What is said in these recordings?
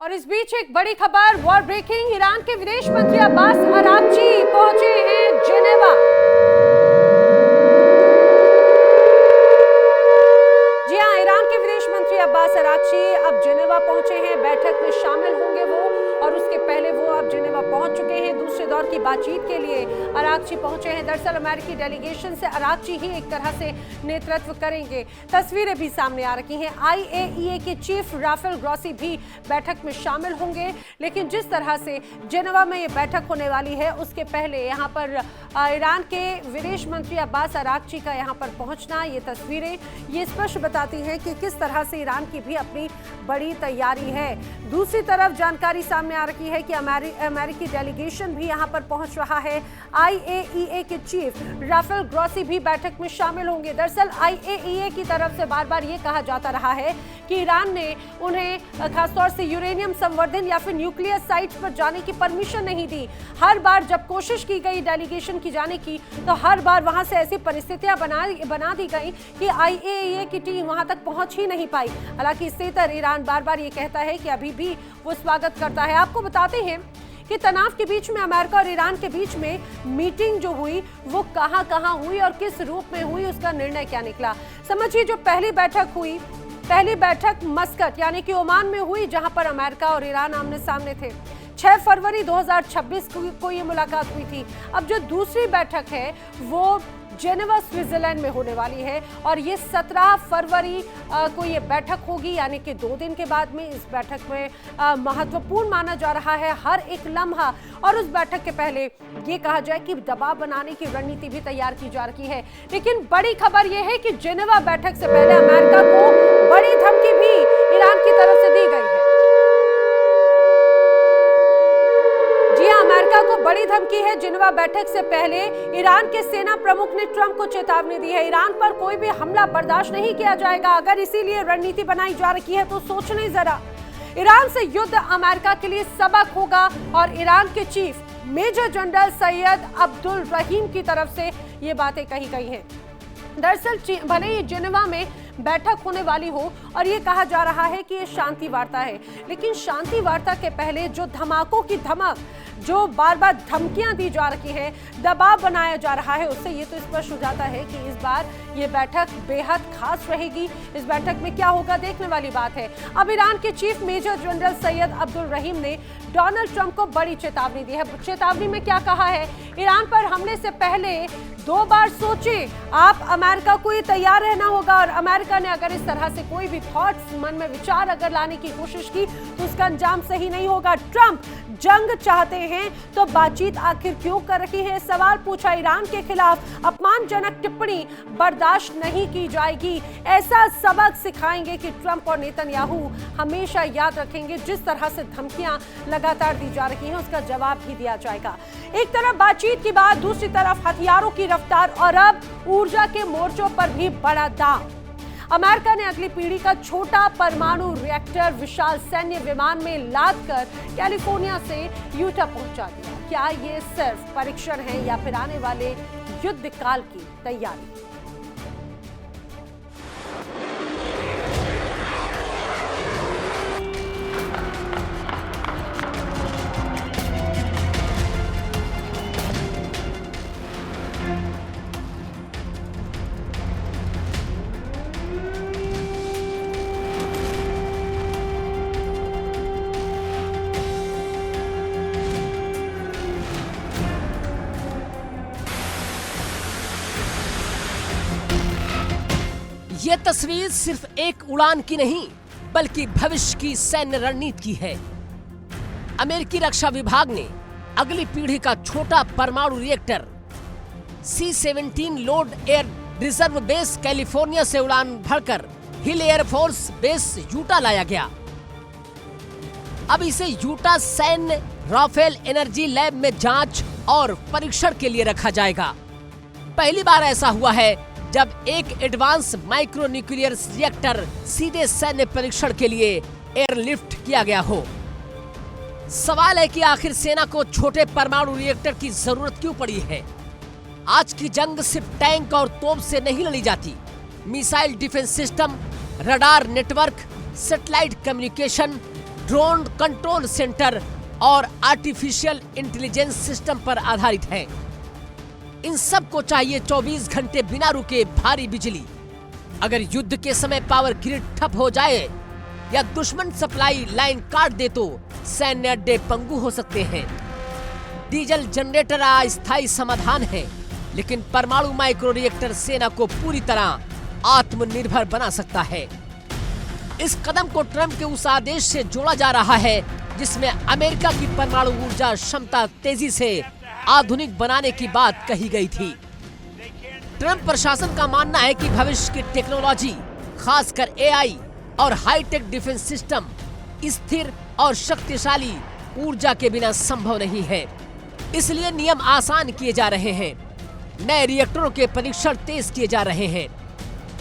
और इस बीच एक बड़ी खबर, वॉर ब्रेकिंग। ईरान के विदेश मंत्री अब्बास अराक्ची पहुंचे हैं जेनेवा। जी हां, ईरान के विदेश मंत्री अब्बास अराक्ची अब जेनेवा पहुंचे हैं। बैठक में शामिल होंगे वो, और उसके पहले वो अब जेनेवा पहुंच चुके हैं। दूसरे दौर की बातचीत के लिए अराक्ची पहुंचे हैं। दरअसल अमेरिकी डेलीगेशन से अराक्ची ही एक तरह से नेतृत्व करेंगे। तस्वीरें भी सामने आ रही हैं। IAEA के चीफ राफेल ग्रॉसी भी बैठक में शामिल होंगे। लेकिन जिस तरह से जेनेवा में ये बैठक होने वाली है, उसके पहले यहाँ पर ईरान के विदेश मंत्री अब्बास अराक्ची का यहाँ पर पहुंचना, ये तस्वीरें ये स्पष्ट बताती हैं कि किस तरह से ईरान की भी अपनी बड़ी तैयारी है। दूसरी तरफ जानकारी सामने आ रही है कि अमेरिकी डेलीगेशन भी यहां पर पहुंच रहा है। IAEA के चीफ राफेल ग्रॉसी भी बैठक में शामिल होंगे। दरअसल IAEA की तरफ से बार बार ये कहा जाता रहा है कि ईरान ने उन्हें खासतौर से यूरेनियम संवर्धन या फिर न्यूक्लियर साइट्स पर जाने की परमिशन नहीं दी। हर बार जब कोशिश की गई डेलीगेशन की जाने की, तो हर बार वहां से ऐसी परिस्थितियां बना दी गई कि IAEA की टीम वहां तक पहुंच ही नहीं पाई। हालांकि इससे इतर ईरान बार बार ये कहता है कि अभी भी वो स्वागत करता है। आपको बताते हैं कि तनाव के बीच में अमेरिका और ईरान के बीच में मीटिंग जो हुई वो कहां हुई और किस रूप में हुई, उसका निर्णय क्या निकला। समझिए, जो पहली बैठक मस्कट यानी कि ओमान में हुई, जहां पर अमेरिका और ईरान आमने सामने थे। 6 फरवरी 2026 को ये मुलाकात हुई थी। अब जो दूसरी बैठक है वो जेनेवा स्विट्जरलैंड में होने वाली है, और ये 17 फरवरी को ये बैठक होगी, यानी कि 2 दिन के बाद में। इस बैठक में महत्वपूर्ण माना जा रहा है हर एक लम्हा, और उस बैठक के पहले ये कहा जाए कि दबाव बनाने की रणनीति भी तैयार की जा रही है। लेकिन बड़ी खबर यह है कि जेनेवा बैठक से पहले अमेरिका को बड़ी धमकी भी ईरान की तरफ से दी गई है। जी हां, अमेरिका को बड़ी धमकी है। जेनेवा बैठक से पहले ईरान के सेना प्रमुख ने ट्रंप को चेतावनी दी है। ईरान पर कोई भी हमला बर्दाश्त नहीं किया जाएगा। अगर इसीलिए रणनीति बनाई जा रही है तो सोचने जरा। ईरान से युद्ध अमेरिका के लिए सबक होगा, और ईरान के chief major general Syed Abdul Rahim की तरफ से ये बातें कही गई हैं। दरअसल भले ही जेनेवा में बैठक होने वाली हो और ये कहा जा रहा है कि ये शांति वार्ता है, लेकिन शांति वार्ता के पहले जो धमाकों की धमक, जो बार बार धमकियां दी जा रही है, दबाव बनाया जा रहा है, उससे ये तो स्पष्ट हो जाता है कि इस बार ये बैठक बेहद खास रहेगी। इस बैठक में क्या होगा, देखने वाली बात है। अब ईरान के chief major general Syed Abdul Rahim ने डोनाल्ड ट्रंप को बड़ी चेतावनी दी है। चेतावनी में क्या कहा है? ईरान पर हमले से पहले 2 बार सोचें, आप अमेरिका को ये तैयार रहना होगा, और अमेरिका ने अगर इस तरह से कोई भी थॉट्स, मन में विचार अगर लाने की कोशिश की तो उसका अंजाम सही नहीं होगा। ट्रंप जंग चाहते हैं तो बातचीत आखिर क्यों कर रही है? सवाल पूछा। ईरान के खिलाफ अपमानजनक टिप्पणी बर्दाश्त नहीं की जाएगी। ऐसा सबक सिखाएंगे कि ट्रंप और नेतन्याहू हमेशा याद रखेंगे। जिस तरह से धमकियां लगातार दी जा रही हैं, उसका जवाब भी दिया जाएगा। एक तरफ बातचीत की बात, दूसरी तरफ हथियारों की रफ्तार, और अब ऊर्जा के मोर्चों पर भी बड़ा दांव। अमेरिका ने अगली पीढ़ी का छोटा परमाणु रिएक्टर विशाल सैन्य विमान में लादकर कैलिफोर्निया से यूटा पहुंचा दिया। क्या ये सिर्फ परीक्षण है या फिर आने वाले युद्ध काल की तैयारी? ये तस्वीर सिर्फ एक उड़ान की नहीं, बल्कि भविष्य की सैन्य रणनीति की है। अमेरिकी रक्षा विभाग ने अगली पीढ़ी का छोटा परमाणु reactor C-17 load air reserve base California से उड़ान भरकर हिल एयरफोर्स बेस यूटा लाया गया। अब इसे यूटा सैन्य राफेल एनर्जी लैब में जांच और परीक्षण के लिए रखा जाएगा। पहली बार ऐसा हुआ है जब एक एडवांस माइक्रो न्यूक्लियर रिएक्टर सीधे सैन्य परीक्षण के लिए एयरलिफ्ट किया गया हो। सवाल है कि आखिर सेना को छोटे परमाणु रिएक्टर की जरूरत क्यों पड़ी है? आज की जंग सिर्फ टैंक और तोप से नहीं लड़ी जाती। Missile defence system, radar network, satellite communication, drone control centre और आर्टिफिशियल इंटेलिजेंस सिस्टम पर आधारित है। इन सब को चाहिए 24 घंटे बिना रुके भारी बिजली। अगर युद्ध के समय पावर ग्रिड ठप हो जाए या दुश्मन सप्लाई लाइन काट दे तो सैन्य अड्डे पंगु हो सकते हैं। डीजल जनरेटर अस्थायी समाधान है, लेकिन परमाणु माइक्रो रिएक्टर सेना को पूरी तरह आत्मनिर्भर बना सकता है। इस कदम को ट्रंप के उस आदेश से जोड़ा जा रहा है जिसमें अमेरिका की परमाणु ऊर्जा क्षमता तेजी से आधुनिक बनाने की बात कही गई थी। ट्रंप प्रशासन का मानना है कि भविष्य की टेक्नोलॉजी, खासकर एआई और हाईटेक डिफेंस सिस्टम स्थिर और शक्तिशाली ऊर्जा के बिना संभव नहीं है। इसलिए नियम आसान किए जा रहे हैं, नए रिएक्टरों के परीक्षण तेज किए जा रहे हैं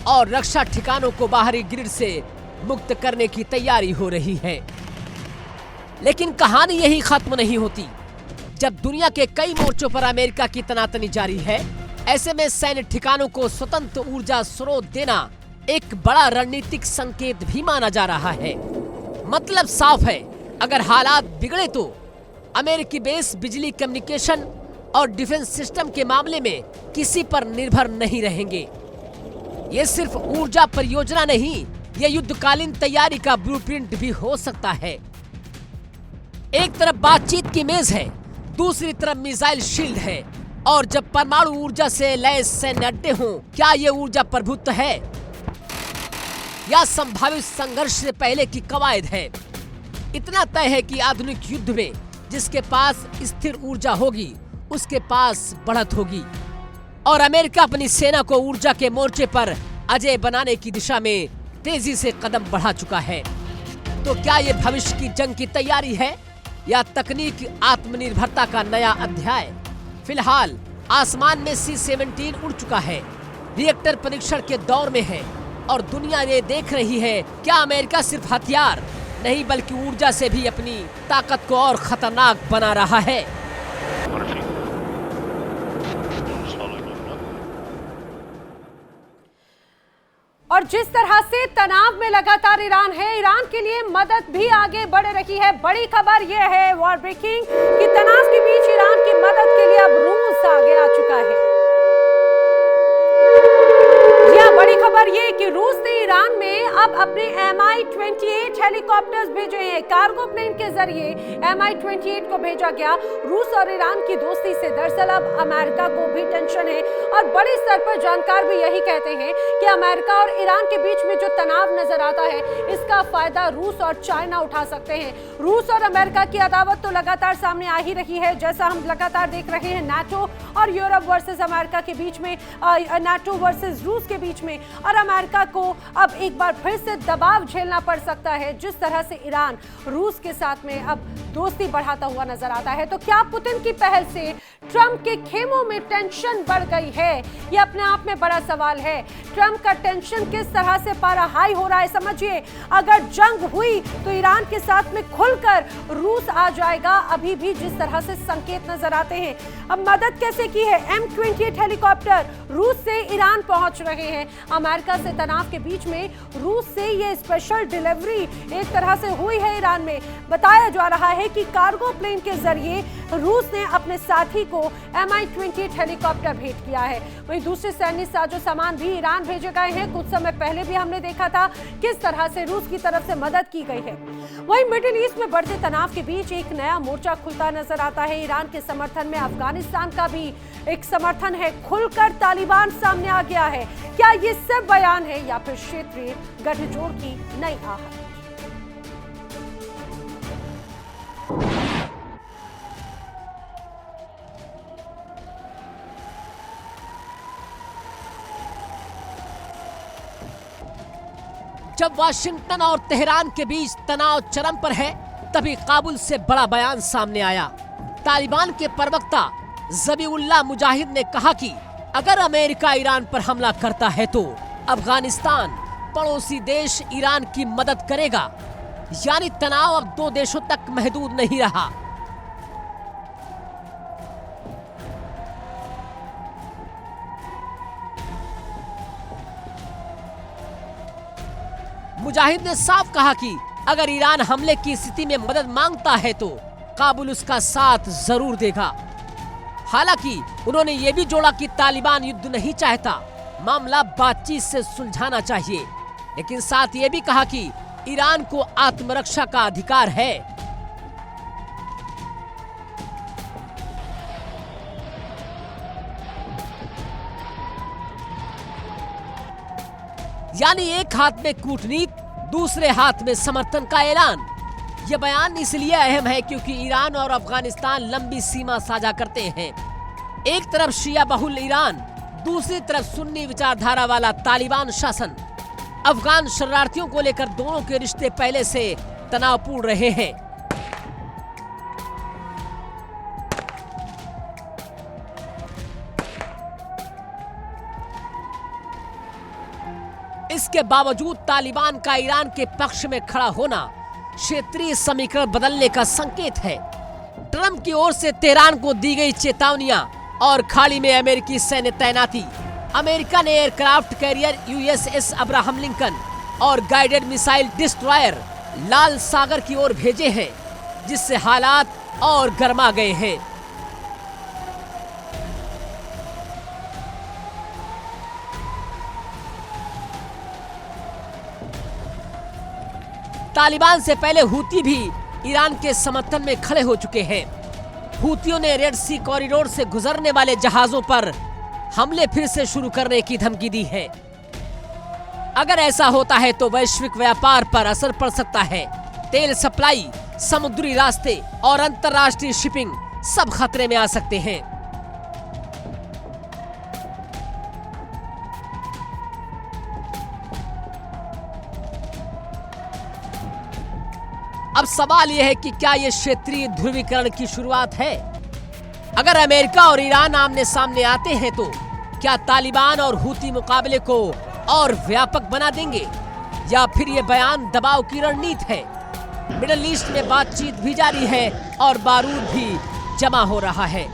और रक्षा ठिकानों को बाहरी ग्रिड से मुक्त करने की तैयारी हो रही है। लेकिन कहानी यही खत्म नहीं होती। जब दुनिया के कई मोर्चों पर अमेरिका की तनातनी जारी है, ऐसे में सैन्य ठिकानों को स्वतंत्र ऊर्जा स्रोत देना एक बड़ा रणनीतिक संकेत भी माना जा रहा है। मतलब साफ है, अगर हालात बिगड़े तो अमेरिकी बेस बिजली, कम्युनिकेशन और डिफेंस सिस्टम के मामले में किसी पर निर्भर नहीं रहेंगे। ये सिर्फ ऊर्जा परियोजना नहीं, ये युद्धकालीन तैयारी का ब्लूप्रिंट भी हो सकता है। एक तरफ बातचीत की मेज है, दूसरी तरफ मिसाइल शील्ड है, और जब परमाणु ऊर्जा से लैस सैन्य अड्डे हों, क्या ये ऊर्जा प्रभुत्व है या संभावित संघर्ष से पहले की कवायद है? इतना तय है कि आधुनिक युद्ध में जिसके पास स्थिर ऊर्जा होगी, उसके पास बढ़त होगी, और अमेरिका अपनी सेना को ऊर्जा के मोर्चे पर अजेय बनाने की दिशा में तेजी से कदम बढ़ा चुका है। तो क्या ये भविष्य की जंग की तैयारी है या तकनीक आत्मनिर्भरता का नया अध्याय? फिलहाल आसमान में C-17 उड़ चुका है, रिएक्टर परीक्षण के दौर में है और दुनिया ये देख रही है क्या अमेरिका सिर्फ हथियार नहीं बल्कि ऊर्जा से भी अपनी ताकत को और खतरनाक बना रहा है। और जिस तरह से तनाव में लगातार ईरान है, ईरान के लिए मदद भी आगे बढ़ रही है। बड़ी खबर यह है वॉर ब्रेकिंग कि तनाव के बीच ईरान की मदद के लिए अब रूस आगे आ चुका है। बड़ी खबर ये कि रूस ने ईरान में अब अपने Mi-28 हेलीकॉप्टर्स भेजे हैं। कार्गो प्लेन के जरिए Mi-28 को भेजा गया। रूस और ईरान की दोस्ती से दरअसल अब अमेरिका को भी टेंशन है और बड़े स्तर पर जानकार भी यही कहते हैं कि अमेरिका और ईरान के बीच में जो तनाव नजर आता है, इसका फायदा रूस और चाइना उठा सकते हैं। रूस और अमेरिका की अदावत तो लगातार सामने आ ही रही है, जैसा हम लगातार देख रहे हैं नाटो और यूरोप वर्सेस अमेरिका के बीच में, नाटो वर्सेस रूस के बीच में, और अमेरिका को अब एक बार फिर से दबाव झेलना पड़ सकता है जिस तरह से ईरान रूस के साथ में अब दोस्ती बढ़ाता हुआ नजर आता है। तो क्या पुतिन की पहल से ट्रंप के खेमों में टेंशन बढ़ गई है? ये अपने आप में बड़ा सवाल है। ट्रंप का टेंशन किस तरह से पारा हाई हो रहा है समझिए। अगर जंग हुई तो ईरान के साथ में खुलकर रूस आ जाएगा, अभी भी जिस तरह से संकेत नजर आते हैं। अब मदद कैसे की है? M-28 हेलीकॉप्टर रूस से ईरान पहुंच रहे हैं। अमेरिका से तनाव के बीच में रूस से ये स्पेशल डिलीवरी एक तरह से हुई है ईरान में। बताया जा रहा है कि कार्गो प्लेन के जरिए रूस ने अपने साथी को Mi-28 हेलीकॉप्टर भेंट किया है। वहीं दूसरे सैन्य साजो सामान भी ईरान भेजे गए हैं। कुछ समय पहले भी हमने देखा था किस तरह से रूस की तरफ से मदद की गई है। वहीं मिडिल ईस्ट में बढ़ते तनाव के बीच एक नया मोर्चा खुलता नजर आता है। ईरान के समर्थन में अफगानिस्तान का भी एक समर्थन है। खुलकर तालिबान सामने आ गया है। क्या ये सब बयान है या फिर क्षेत्रीय गठजोड़ की नई आहट? जब वाशिंगटन और तेहरान के बीच तनाव चरम पर है, तभी काबुल से बड़ा बयान सामने आया। तालिबान के प्रवक्ता ज़बीउल्लाह मुजाहिद ने कहा कि अगर अमेरिका ईरान पर हमला करता है तो अफगानिस्तान पड़ोसी देश ईरान की मदद करेगा। यानी तनाव अब दो देशों तक महदूद नहीं रहा। मुजाहिद ने साफ कहा कि अगर ईरान हमले की स्थिति में मदद मांगता है तो काबुल उसका साथ जरूर देगा। हालांकि उन्होंने ये भी जोड़ा कि तालिबान युद्ध नहीं चाहता, मामला बातचीत से सुलझाना चाहिए, लेकिन साथ ये भी कहा कि ईरान को आत्मरक्षा का अधिकार है। यानी एक हाथ में कूटनीति, दूसरे हाथ में समर्थन का ऐलान। यह बयान इसलिए अहम है क्योंकि ईरान और अफगानिस्तान लंबी सीमा साझा करते हैं। एक तरफ शिया बहुल ईरान, दूसरी तरफ सुन्नी विचारधारा वाला तालिबान शासन। अफगान शरणार्थियों को लेकर दोनों के रिश्ते पहले से तनावपूर्ण रहे हैं। इसके बावजूद तालिबान का ईरान के पक्ष में खड़ा होना क्षेत्रीय समीकरण बदलने का संकेत है। ट्रंप की ओर से तेहरान को दी गई चेतावनियां और खाड़ी में अमेरिकी सैन्य तैनाती। अमेरिका ने aircraft carrier USS Abraham Lincoln और गाइडेड मिसाइल डिस्ट्रॉयर लाल सागर की ओर भेजे हैं, जिससे हालात और गर्मा गए हैं। तालिबान से पहले हूती भी ईरान के समर्थन में खड़े हो चुके हैं। हूतियों ने रेड सी कॉरिडोर से गुजरने वाले जहाजों पर हमले फिर से शुरू करने की धमकी दी है। अगर ऐसा होता है तो वैश्विक व्यापार पर असर पड़ सकता है। तेल सप्लाई, समुद्री रास्ते और अंतर्राष्ट्रीय शिपिंग सब खतरे में आ सकते हैं। अब सवाल यह है कि क्या यह क्षेत्रीय ध्रुवीकरण की शुरुआत है? अगर अमेरिका और ईरान आमने सामने आते हैं तो क्या तालिबान और हूती मुकाबले को और व्यापक बना देंगे, या फिर यह बयान दबाव की रणनीति है? मिडिल ईस्ट में बातचीत भी जारी है और बारूद भी जमा हो रहा है।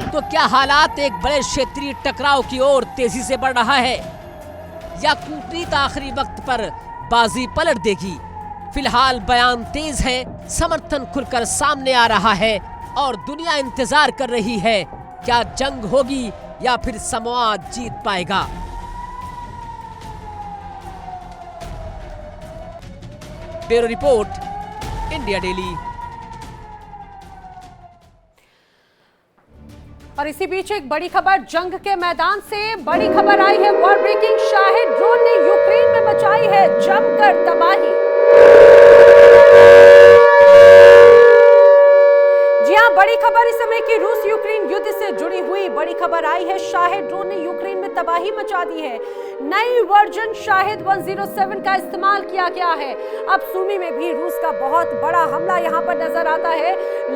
तो क्या हालात एक बड़े क्षेत्रीय टकराव की ओर तेजी से बढ़ रहा है, या कूटनीति आखिरी वक्त पर बाजी पलट देगी? फिलहाल बयान तेज है, समर्थन खुलकर सामने आ रहा है और दुनिया इंतजार कर रही है क्या जंग होगी या फिर संवाद जीत पाएगा। Bureau report, India daily. और इसी बीच एक बड़ी खबर जंग के मैदान से बड़ी खबर आई है। वॉर ब्रेकिंग शाहिद ड्रोन ने यूक्रेन में मचाई है जमकर तबाही। जी हां, बड़ी खबर इस समय की रूस यूक्रेन युद्ध से जुड़ी हुई बड़ी खबर आई है। शाहिद ड्रोन ने यूक्रेन में तबाही मचा दी है। नई वर्जन शाहिद 107 का इस्तेमाल किया गया है। अब सूमी में भी रूस का बहुत बड़ा हमला यहां पर नजर आता है।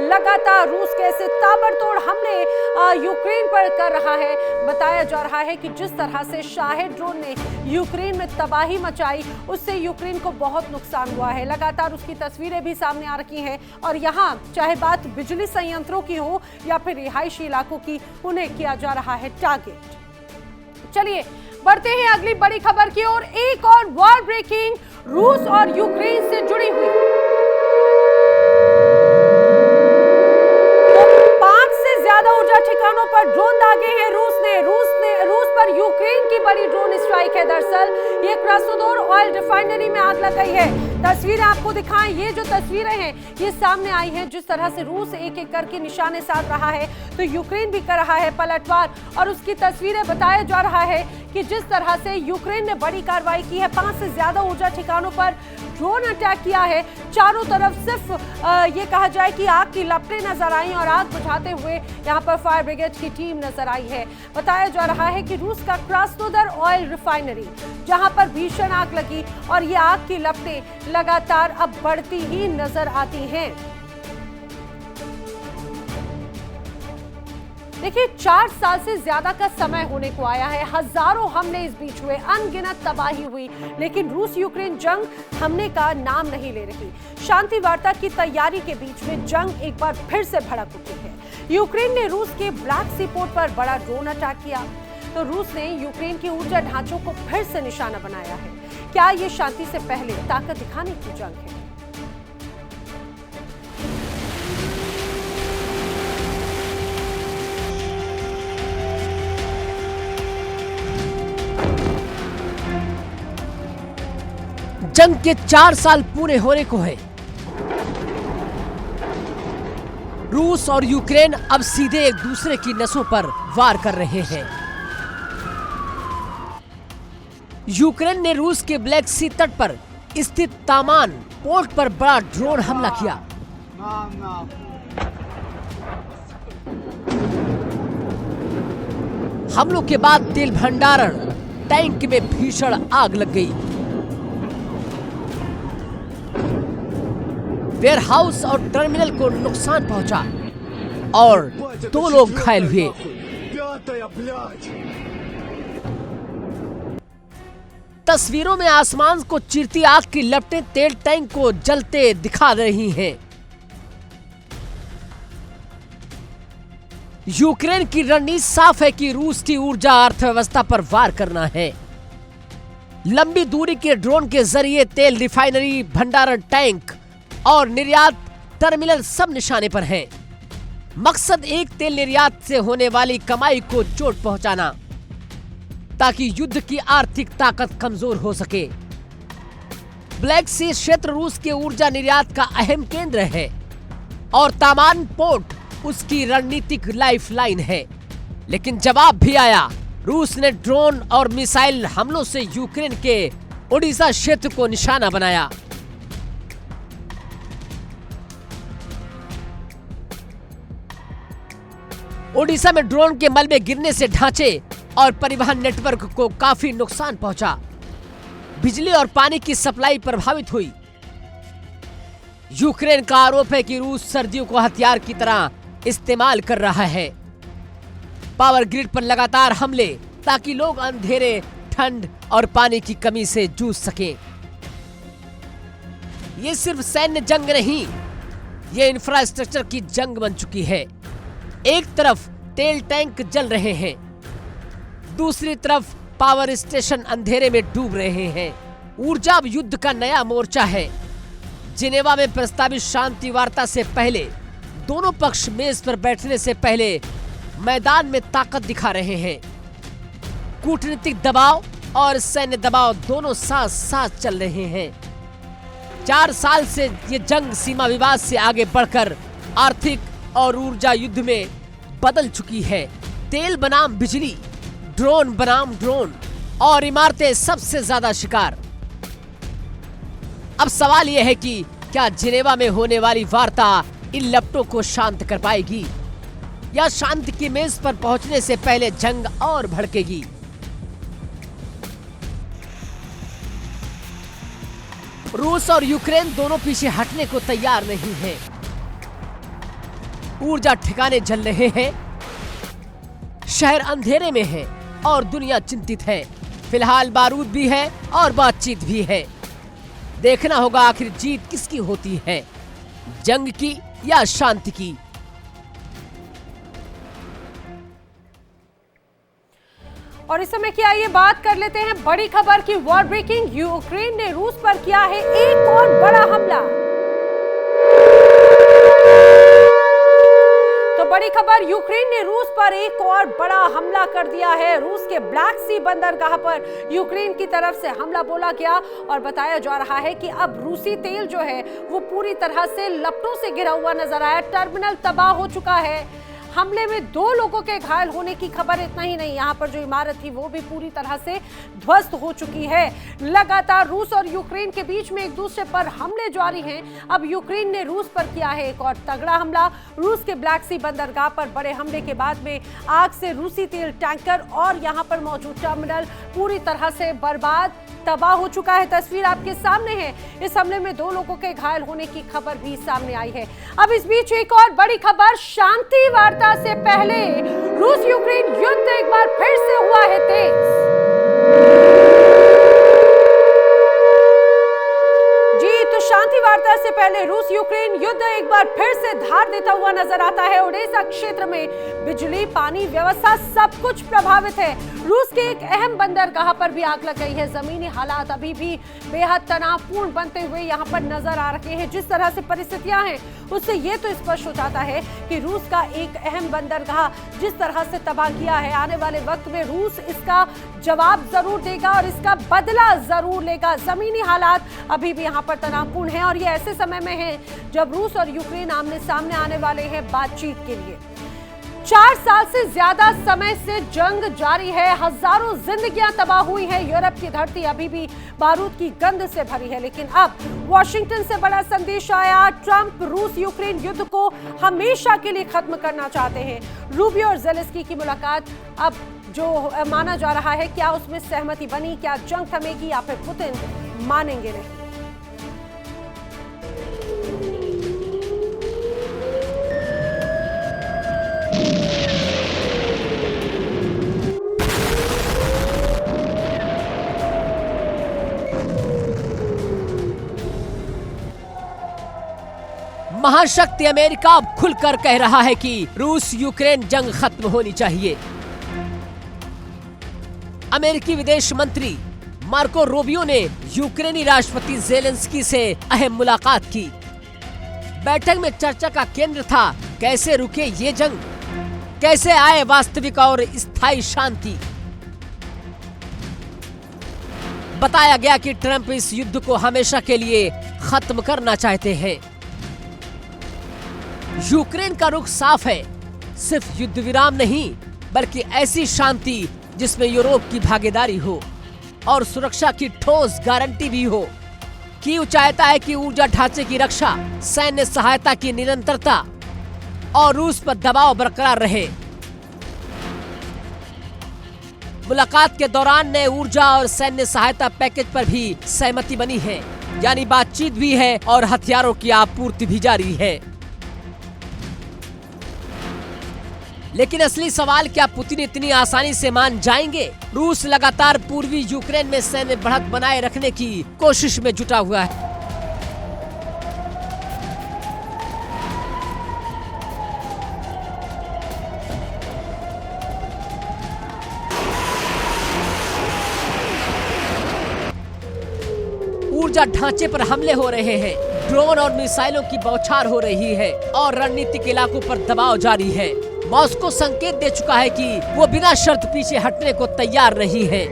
लगातार रूस कैसे ताबड़तोड़ हमले यूक्रेन पर कर रहा है। बताया जा रहा है कि जिस तरह से शाहिद ड्रोन ने यूक्रेन में तबाही मचाई, उससे यूक्रेन को बहुत नुकसान हुआ है। लगातार उसकी तस्वीरें भी सामने आ रही हैं और यहाँ चाहे बात बिजली संयंत्रों की हो या फिर रिहायशी इलाकों की, उन्हें किया जा रहा है टारगेट। चलिए बढ़ते हैं अगली बड़ी खबर की ओर। एक और वॉर ब्रेकिंग रूस और यूक्रेन से जुड़ी हुई। तो 5 से ज्यादा ऊर्जा ठिकानों पर ड्रोन दागे हैं रूस पर यूक्रेन की बड़ी ड्रोन स्ट्राइक है। दरअसल ये क्रास्नोदर ऑयल रिफाइनरी में आग लगाई है। तस्वीरें आपको दिखाएं। ये जो तस्वीरें हैं ये सामने आई हैं। जिस तरह से रूस एक एक करके निशाने साध रहा है, तो यूक्रेन भी कर रहा है पलटवार। और उसकी तस्वीरें बताया जा रहा है कि जिस तरह से यूक्रेन ने बड़ी कार्रवाई की है, 5 से ज्यादा ऊर्जा ठिकानों पर ड्रोन अटैक किया है। चारों तरफ सिर्फ ये कहा जाए कि आग की लपटें नजर आई और आग बुझाते हुए यहाँ पर फायर ब्रिगेड की टीम नजर आई है। बताया जा रहा है कि रूस का क्रास्नोदर ऑयल रिफाइनरी जहां पर भीषण आग लगी और ये आग की लपटें लगातार अब बढ़ती ही नजर आती हैं। देखिए 4 साल से ज्यादा का समय होने को आया है। हजारों हमले इस बीच हुए, अनगिनत तबाही हुई, लेकिन रूस यूक्रेन जंग थमने का नाम नहीं ले रही। शांति वार्ता की तैयारी के बीच में जंग एक बार फिर से भड़क उठी है। यूक्रेन ने रूस के ब्लैक सी पोर्ट पर बड़ा ड्रोन अटैक किया। तो रूस ने यूक्रेन की ऊर्जा ढांचों को फिर से निशाना बनाया है। क्या ये शांति से पहले ताकत दिखाने की जंग है? जंग के 4 साल पूरे होने को है। रूस और यूक्रेन अब सीधे एक दूसरे की नसों पर वार कर रहे हैं। यूक्रेन ने रूस के ब्लैक सी तट पर स्थित तामान पोर्ट पर बड़ा ड्रोन हमला किया। हमलों के बाद तेल भंडारण टैंक में भीषण आग लग गई। वेयरहाउस और टर्मिनल को नुकसान पहुंचा और 2 लोग घायल हुए। तस्वीरों में आसमान को चीरती आग की लपटें तेल टैंक को जलते दिखा रही हैं। यूक्रेन की रणनीति साफ है कि रूस की ऊर्जा अर्थव्यवस्था पर वार करना है। लंबी दूरी के ड्रोन के जरिए तेल रिफाइनरी, भंडारण टैंक और निर्यात टर्मिनल सब निशाने पर हैं। मकसद एक तेल निर्यात से होने वाली कमाई को चोट पहुंचाना ताकि युद्ध की आर्थिक ताकत कमजोर हो सके। ब्लैक सी क्षेत्र रूस के ऊर्जा निर्यात का अहम केंद्र है और तामान पोर्ट उसकी रणनीतिक लाइफलाइन है। लेकिन जवाब भी आया। रूस ने ड्रोन और मिसाइल हमलों से यूक्रेन के ओडिशा क्षेत्र को निशाना बनाया। ओडिशा में ड्रोन के मलबे गिरने से ढांचे और परिवहन नेटवर्क को काफी नुकसान पहुंचा। बिजली और पानी की सप्लाई प्रभावित हुई। यूक्रेन का आरोप है कि रूस सर्दियों को हथियार की तरह इस्तेमाल कर रहा है। पावर ग्रिड पर लगातार हमले ताकि लोग अंधेरे, ठंड और पानी की कमी से जूझ सकें। ये सिर्फ सैन्य जंग नहीं, ये इंफ्रास्ट्रक्चर की जंग बन चुकी है। एक तरफ तेल टैंक जल रहे हैं, दूसरी तरफ पावर स्टेशन अंधेरे में डूब रहे हैं। ऊर्जा अब युद्ध का नया मोर्चा है। जिनेवा में प्रस्तावित शांति वार्ता से पहले दोनों पक्ष मेज पर बैठने से पहले मैदान में ताकत दिखा रहे हैं। कूटनीतिक दबाव और सैन्य दबाव दोनों साथ साथ चल रहे हैं। 4 साल से ये जंग सीमा विवाद से आगे बढ़कर आर्थिक और ऊर्जा युद्ध में बदल चुकी है। तेल बनाम बिजली, ड्रोन बनाम ड्रोन और इमारतें सबसे ज्यादा शिकार। अब सवाल यह है कि क्या जिनेवा में होने वाली वार्ता इन लपटों को शांत कर पाएगी या शांति की मेज पर पहुंचने से पहले जंग और भड़केगी। रूस और यूक्रेन दोनों पीछे हटने को तैयार नहीं हैं। ऊर्जा ठिकाने जल रहे हैं, शहर अंधेरे में है और दुनिया चिंतित है। फिलहाल बारूद भी है और बातचीत भी है। देखना होगा आखिर जीत किसकी होती है, जंग की या शांति की। और इस समय की आइए बात कर लेते हैं बड़ी खबर की। वॉर ब्रेकिंग, यूक्रेन ने रूस पर किया है एक और बड़ा हमला। तो बड़ी खबर, यूक्रेन ने रूस पर एक और बड़ा हमला कर दिया है। रूस के ब्लैक सी बंदरगाह पर यूक्रेन की तरफ से हमला बोला गया और बताया जा रहा है कि अब रूसी तेल जो है वो पूरी तरह से लपटों से घिरा हुआ नजर आया। टर्मिनल तबाह हो चुका है। हमले में 2 लोगों के घायल होने की खबर। इतना ही नहीं, यहाँ पर जो इमारत थी वो भी पूरी तरह से ध्वस्त हो चुकी है। लगातार रूस और यूक्रेन के बीच में एक दूसरे पर हमले जारी हैं। अब यूक्रेन ने रूस पर किया है एक और तगड़ा हमला। रूस के ब्लैक सी बंदरगाह पर बड़े हमले के बाद में आग से रूसी तेल टैंकर और यहाँ पर मौजूद टर्मिनल पूरी तरह से बर्बाद, तबाह हो चुका है। तस्वीर आपके सामने है। इस हमले में 2 लोगों के घायल होने की खबर भी सामने आई है। अब इस बीच एक और बड़ी खबर, शांति वार्ता से पहले रूस यूक्रेन युद्ध एक बार फिर से हुआ है तेज। जी, तो शांति वार्ता से पहले रूस यूक्रेन युद्ध एक बार फिर से धार देता हुआ नजर आता है। ओडेसा क्षेत्र में बिजली, पानी व्यवस्था सब कुछ प्रभावित है। रूस के एक अहम बंदरगाह पर भी आग लग गई है। जमीनी हालात अभी भी बेहद तनावपूर्ण बनते हुए यहाँ पर नजर आ रहे हैं। जिस तरह से परिस्थितियां हैं उससे ये तो स्पष्ट हो जाता है कि रूस का एक अहम बंदरगाह जिस तरह से तबाह किया है, आने वाले वक्त में रूस इसका जवाब जरूर देगा और इसका बदला जरूर लेगा। जमीनी हालात अभी भी यहाँ पर तनावपूर्ण हैं और ये ऐसे समय में है जब रूस और यूक्रेन आमने सामने आने वाले हैं बातचीत के लिए। 4 साल से ज्यादा समय से जंग जारी है। हजारों जिंदगियां तबाह हुई हैं। यूरोप की धरती अभी भी बारूद की गंध से भरी है। लेकिन अब वॉशिंगटन से बड़ा संदेश आया। ट्रंप रूस यूक्रेन युद्ध को हमेशा के लिए खत्म करना चाहते हैं। रूबियो और ज़ेलेंस्की की मुलाकात अब जो माना जा रहा है, क्या उसमें सहमति बनी? क्या जंग थमेगी या फिर पुतिन मानेंगे नहीं? महाशक्ति अमेरिका अब खुलकर कह रहा है कि रूस यूक्रेन जंग खत्म होनी चाहिए। अमेरिकी विदेश मंत्री मार्को रूबियो ने यूक्रेनी राष्ट्रपति ज़ेलेंस्की से अहम मुलाकात की। बैठक में चर्चा का केंद्र था कैसे रुके ये जंग, कैसे आए वास्तविक और स्थायी शांति। बताया गया कि ट्रंप इस युद्ध को हमेशा के लिए खत्म करना चाहते हैं। यूक्रेन का रुख साफ है, सिर्फ युद्ध विराम नहीं बल्कि ऐसी शांति जिसमें यूरोप की भागीदारी हो और सुरक्षा की ठोस गारंटी भी हो। कीव चाहता है कि ऊर्जा ढांचे की रक्षा, सैन्य सहायता की निरंतरता और रूस पर दबाव बरकरार रहे। मुलाकात के दौरान नए ऊर्जा और सैन्य सहायता पैकेज पर भी सहमति बनी है, यानी बातचीत भी है और हथियारों की आपूर्ति भी जारी है। लेकिन असली सवाल, क्या पुतिन इतनी आसानी से मान जाएंगे? रूस लगातार पूर्वी यूक्रेन में सैन्य बढ़त बनाए रखने की कोशिश में जुटा हुआ है। ऊर्जा ढांचे पर हमले हो रहे हैं, ड्रोन और मिसाइलों की बौछार हो रही है और रणनीतिक इलाकों पर दबाव जारी है। मॉस्को संकेत दे चुका है कि वो बिना शर्त पीछे हटने को तैयार नहीं है।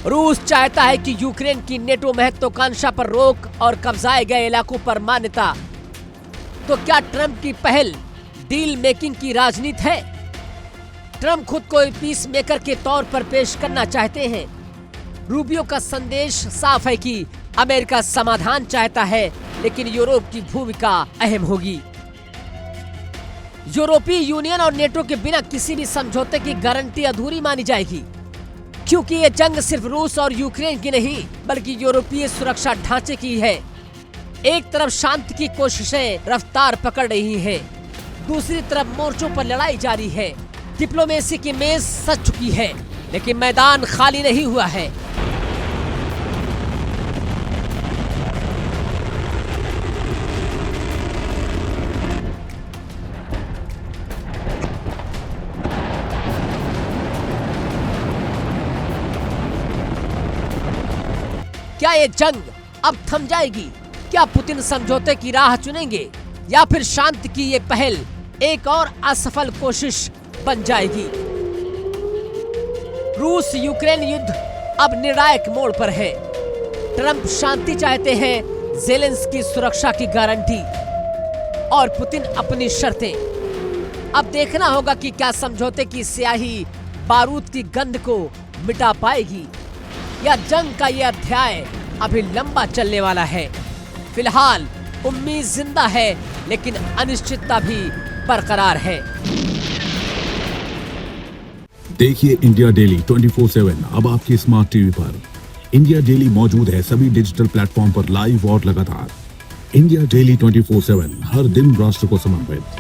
रूस चाहता है कि यूक्रेन की नेटो महत्वाकांक्षा पर रोक और कब्जाए गए इलाकों पर मान्यता। तो क्या ट्रंप की पहल डील मेकिंग की राजनीति है? ट्रंप खुद को पीस मेकर के तौर पर पेश करना चाहते हैं। रूबियो का संदेश साफ है कि अमेरिका समाधान चाहता है, लेकिन यूरोप की भूमिका अहम होगी। यूरोपीय यूनियन और नेटो के बिना किसी भी समझौते की गारंटी अधूरी मानी जाएगी, क्योंकि ये जंग सिर्फ रूस और यूक्रेन की नहीं बल्कि यूरोपीय सुरक्षा ढांचे की है। एक तरफ शांति की कोशिशें रफ्तार पकड़ रही हैं, दूसरी तरफ मोर्चों पर लड़ाई जारी है। डिप्लोमेसी की मेज सज चुकी है, लेकिन मैदान खाली नहीं हुआ है। क्या ये जंग अब थम जाएगी? क्या पुतिन समझौते की राह चुनेंगे या फिर शांति की ये पहल एक और असफल कोशिश बन जाएगी? रूस यूक्रेन युद्ध अब निर्णायक मोड़ पर है। ट्रंप शांति चाहते हैं, ज़ेलेंस्की सुरक्षा की गारंटी और पुतिन अपनी शर्तें। अब देखना होगा कि क्या समझौते की स्याही बारूद की गंध को मिटा पाएगी या जंग का यह अध्याय अभी लंबा चलने वाला है। फिलहाल उम्मीद जिंदा है, लेकिन अनिश्चितता भी बरकरार है। देखिए इंडिया डेली 24/7 अब आपके स्मार्ट टीवी पर। इंडिया डेली मौजूद है सभी डिजिटल प्लेटफॉर्म पर लाइव और लगातार। इंडिया डेली 24/7 हर दिन राष्ट्र को समर्पित।